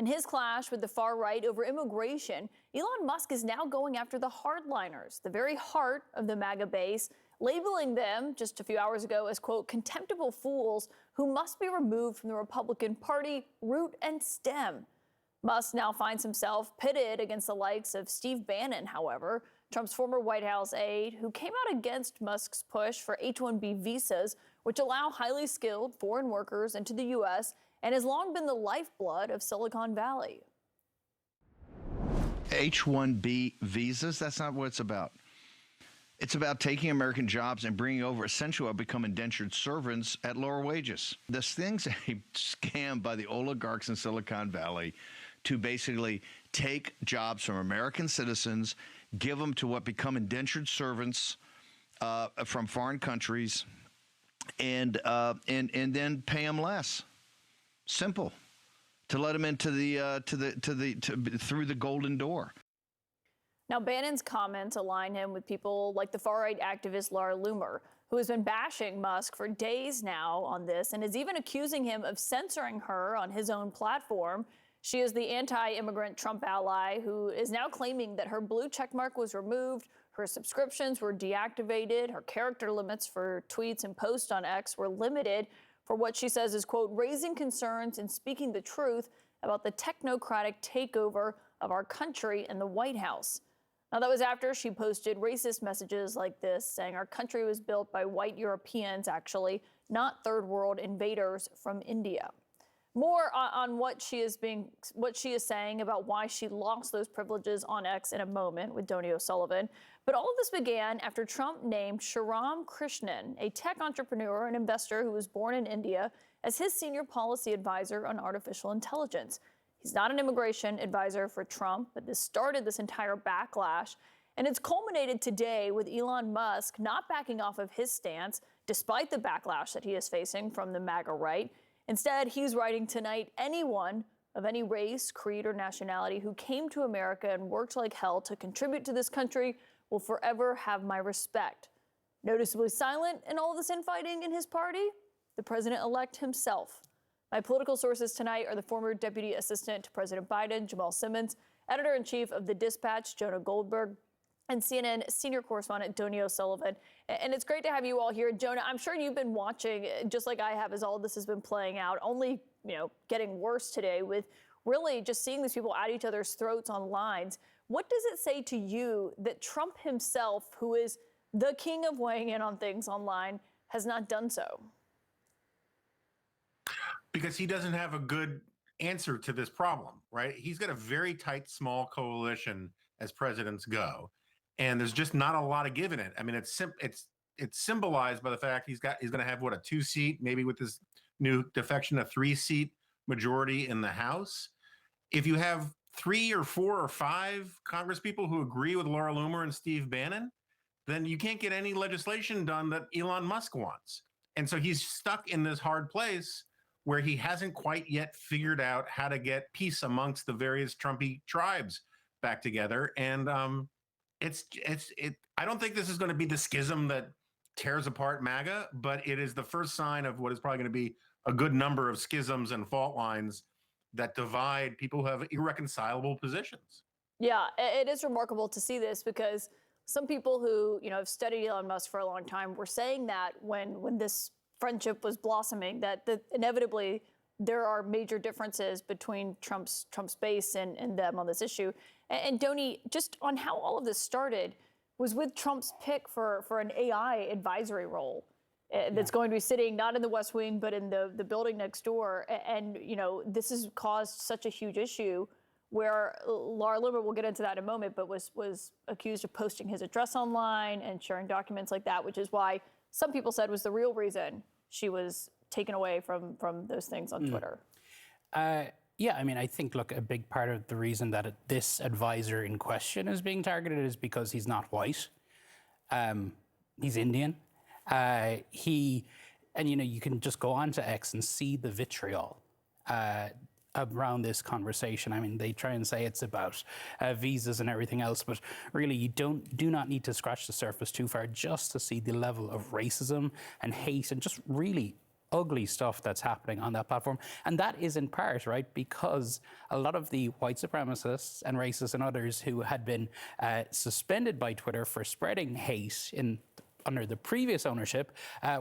In his clash with the far right over immigration, Elon Musk is now going after the hardliners, the very heart of the MAGA base, labeling them just a few hours ago as, quote, contemptible fools who must be removed from the Republican Party root and stem. Musk now finds himself pitted against the likes of Steve Bannon, however, Trump's former White House aide, who came out against Musk's push for H-1B visas, which allow highly skilled foreign workers into the U.S. and has long been the lifeblood of Silicon Valley. H-1B visas, that's not what it's about. It's about taking American jobs and bringing over essentially what become indentured servants at lower wages. This thing's a scam by the oligarchs in Silicon Valley to basically take jobs from American citizens, give them to what become indentured servants from foreign countries, and then pay them less. Simple. To let them into through the golden door. Now, Bannon's comments align him with people like the far-right activist Laura Loomer, who has been bashing Musk for days now on this and is even accusing him of censoring her on his own platform. She is the anti-immigrant Trump ally who is now claiming that her blue checkmark was removed, her subscriptions were deactivated, her character limits for tweets and posts on X were limited for what she says is, quote, raising concerns and speaking the truth about the technocratic takeover of our country in the White House. Now, that was after she posted racist messages like this, saying our country was built by white Europeans, actually, not third world invaders from India. More on what she is saying about why she lost those privileges on X in a moment with Donny O'Sullivan. But all of this began after Trump named Shriram Krishnan, a tech entrepreneur and investor who was born in India, as his senior policy advisor on artificial intelligence. He's not an immigration advisor for Trump, but this started this entire backlash. And it's culminated today with Elon Musk not backing off of his stance, despite the backlash that he is facing from the MAGA right. Instead, he's writing tonight, anyone of any race, creed, or nationality who came to America and worked like hell to contribute to this country will forever have my respect. Noticeably silent in all of this infighting in his party, the president-elect himself. My political sources tonight are the former Deputy Assistant to President Biden, Jamal Simmons, Editor-in-Chief of The Dispatch, Jonah Goldberg, and CNN Senior Correspondent Donny O'Sullivan. And it's great to have you all here. Jonah, I'm sure you've been watching, just like I have, as all of this has been playing out, only getting worse today with really just seeing these people at each other's throats on lines. What does it say to you that Trump himself, who is the king of weighing in on things online, has not done so? Because he doesn't have a good answer to this problem, right? He's got a very tight, small coalition as presidents go, and there's just not a lot of give in it. I mean, it's symbolized by the fact he's going to have what, a 2-seat, maybe with this new defection, a 3-seat majority in the House. If you have 3 or 4 or 5 congresspeople who agree with Laura Loomer and Steve Bannon, then you can't get any legislation done that Elon Musk wants. And so he's stuck in this hard place where he hasn't quite yet figured out how to get peace amongst the various Trumpy tribes back together. And I don't think this is going to be the schism that tears apart MAGA, but it is the first sign of what is probably going to be a good number of schisms and fault lines that divide people who have irreconcilable positions. Yeah, it is remarkable to see this because some people who, have studied Elon Musk for a long time were saying that when this friendship was blossoming, that inevitably there are major differences between Trump's base and them on this issue. And Donny, just on how all of this started was with Trump's pick for an AI advisory role that's going to be sitting not in the West Wing, but in the building next door. And, this has caused such a huge issue where Laura Loomer, we'll get into that in a moment, but was accused of posting his address online and sharing documents like that, which is why some people said was the real reason she was taken away from those things on Twitter. Yeah, I mean, I think, look, a big part of the reason that this advisor in question is being targeted is because he's not white. He's Indian. You can just go on to X and see the vitriol around this conversation. I mean, they try and say it's about visas and everything else, but really you do not need to scratch the surface too far just to see the level of racism and hate and just really ugly stuff that's happening on that platform. And that is in part, right, because a lot of the white supremacists and racists and others who had been suspended by Twitter for spreading hate under the previous ownership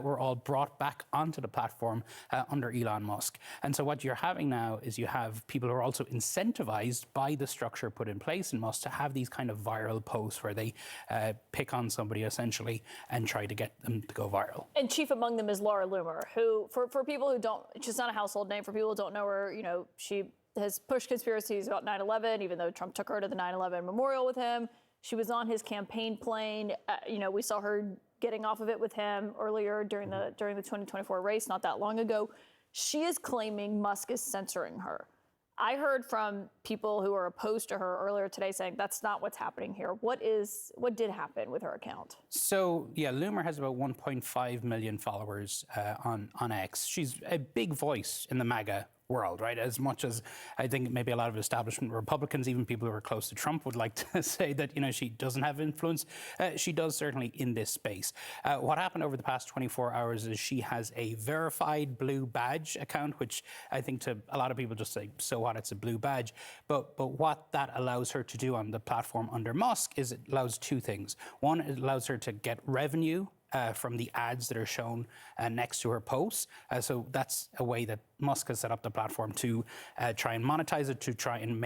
were all brought back onto the platform under Elon Musk. And so what you're having now is you have people who are also incentivized by the structure put in place in Musk to have these kind of viral posts where they pick on somebody essentially and try to get them to go viral. And chief among them is Laura Loomer, who, for people who don't, she's not a household name. For people who don't know her, she has pushed conspiracies about 9/11, even though Trump took her to the 9/11 memorial with him. She was on his campaign plane. We saw her getting off of it with him earlier during the 2024 race, not that long ago. She is claiming Musk is censoring her. I heard from people who are opposed to her earlier today saying that's not what's happening here. What did happen with her account? So yeah, Loomer has about 1.5 million followers on X. She's a big voice in the MAGA world, right? As much as I think maybe a lot of establishment Republicans, even people who are close to Trump, would like to say that she doesn't have influence, she does certainly in this space. What happened over the past 24 hours is she has a verified blue badge account, which I think to a lot of people just say, so what? It's a blue badge. But what that allows her to do on the platform under Musk is it allows two things. One, it allows her to get revenue from the ads that are shown next to her posts. So that's a way that Musk has set up the platform to try and monetize it, to try and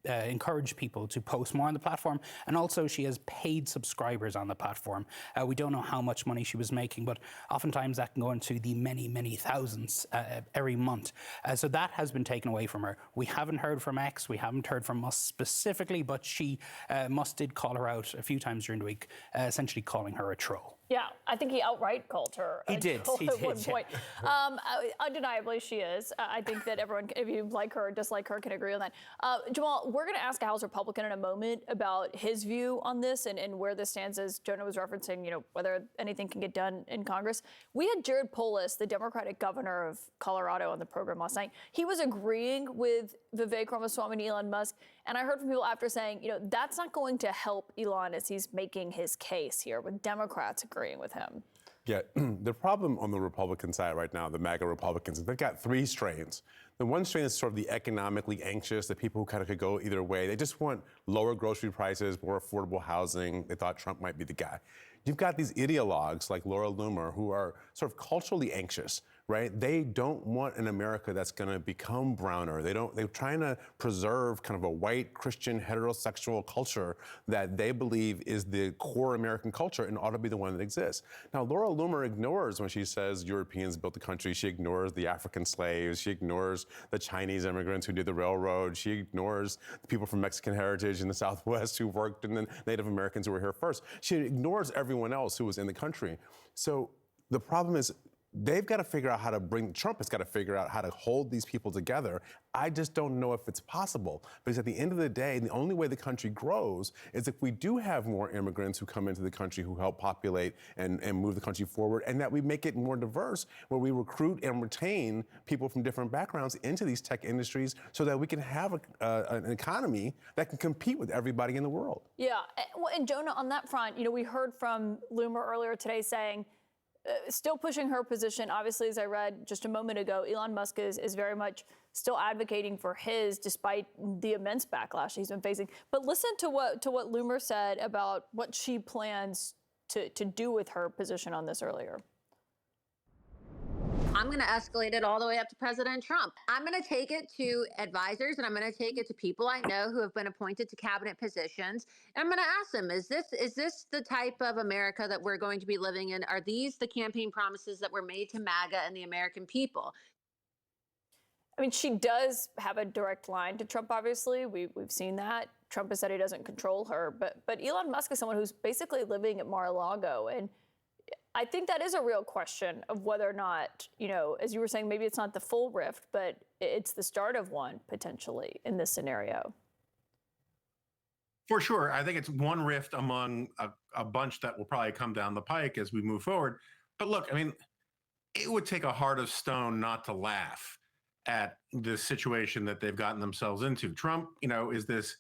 encourage people to post more on the platform. And also she has paid subscribers on the platform. We don't know how much money she was making, but oftentimes that can go into the many, many thousands every month. So that has been taken away from her. We haven't heard from X, we haven't heard from Musk specifically, but Musk did call her out a few times during the week, essentially calling her a troll. Yeah, I think he outright called her He did at one point. Undeniably, she is. I think that everyone, if you like her or dislike her, can agree on that. Jamal, we're going to ask a House Republican in a moment about his view on this and where this stands, as Jonah was referencing, whether anything can get done in Congress. We had Jared Polis, the Democratic governor of Colorado, on the program last night. He was agreeing with Vivek Ramaswamy and Elon Musk. And I heard from people after saying, that's not going to help Elon as he's making his case here, with Democrats agreeing with him. Yeah, the problem on the Republican side right now, the MAGA Republicans, they've got three strains. The one strain is sort of the economically anxious, the people who kind of could go either way. They just want lower grocery prices, more affordable housing. They thought Trump might be the guy. You've got these ideologues like Laura Loomer who are sort of culturally anxious, right? They don't want an America that's going to become browner. They're trying to preserve kind of a white Christian heterosexual culture that they believe is the core American culture and ought to be the one that exists. Now, Laura Loomer ignores when she says Europeans built the country. She ignores the African slaves. She ignores the Chinese immigrants who did the railroad. She ignores the people from Mexican heritage in the Southwest who worked and the Native Americans who were here first. She ignores everyone else who was in the country. So the problem is, they've got to figure out how to Trump has got to figure out how to hold these people together. I just don't know if it's possible. Because at the end of the day, the only way the country grows is if we do have more immigrants who come into the country who help populate and move the country forward, and that we make it more diverse, where we recruit and retain people from different backgrounds into these tech industries so that we can have an economy that can compete with everybody in the world. Yeah, and Jonah, on that front, we heard from Loomer earlier today saying, still pushing her position. Obviously, as I read just a moment ago, Elon Musk is very much still advocating for his, despite the immense backlash he's been facing. But listen to what Loomer said about what she plans to do with her position on this earlier. I'm going to escalate it all the way up to President Trump. I'm going to take it to advisors, and I'm going to take it to people I know who have been appointed to cabinet positions. And I'm going to ask them, is this the type of America that we're going to be living in? Are these the campaign promises that were made to MAGA and the American people? I mean, she does have a direct line to Trump, obviously. We've seen that. Trump has said he doesn't control her. But Elon Musk is someone who's basically living at Mar-a-Lago. And I think that is a real question of whether or not, as you were saying, maybe it's not the full rift, but it's the start of one potentially in this scenario. For sure. I think it's one rift among a bunch that will probably come down the pike as we move forward. But look, I mean, it would take a heart of stone not to laugh at the situation that they've gotten themselves into. Trump, is this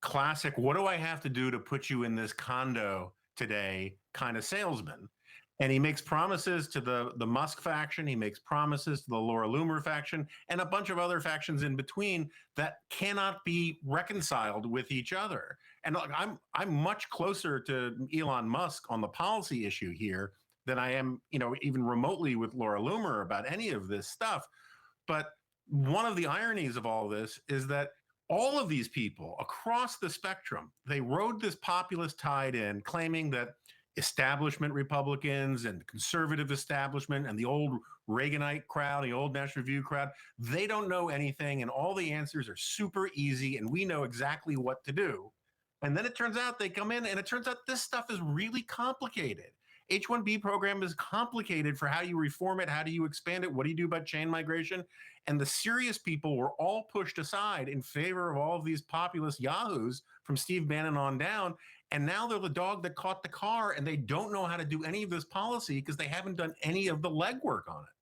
classic, what do I have to do to put you in this condo today kind of salesman? And he makes promises to the Musk faction. He makes promises to the Laura Loomer faction and a bunch of other factions in between that cannot be reconciled with each other. And look, I'm much closer to Elon Musk on the policy issue here than I am, even remotely with Laura Loomer about any of this stuff. But one of the ironies of all this is that all of these people across the spectrum, they rode this populist tide in, claiming that establishment Republicans and conservative establishment and the old Reaganite crowd, the old National Review crowd, they don't know anything and all the answers are super easy and we know exactly what to do. And then it turns out they come in and it turns out this stuff is really complicated. H-1B program is complicated for how you reform it, how do you expand it, what do you do about chain migration? And the serious people were all pushed aside in favor of all of these populist yahoos from Steve Bannon on down. And now they're the dog that caught the car and they don't know how to do any of this policy because they haven't done any of the legwork on it.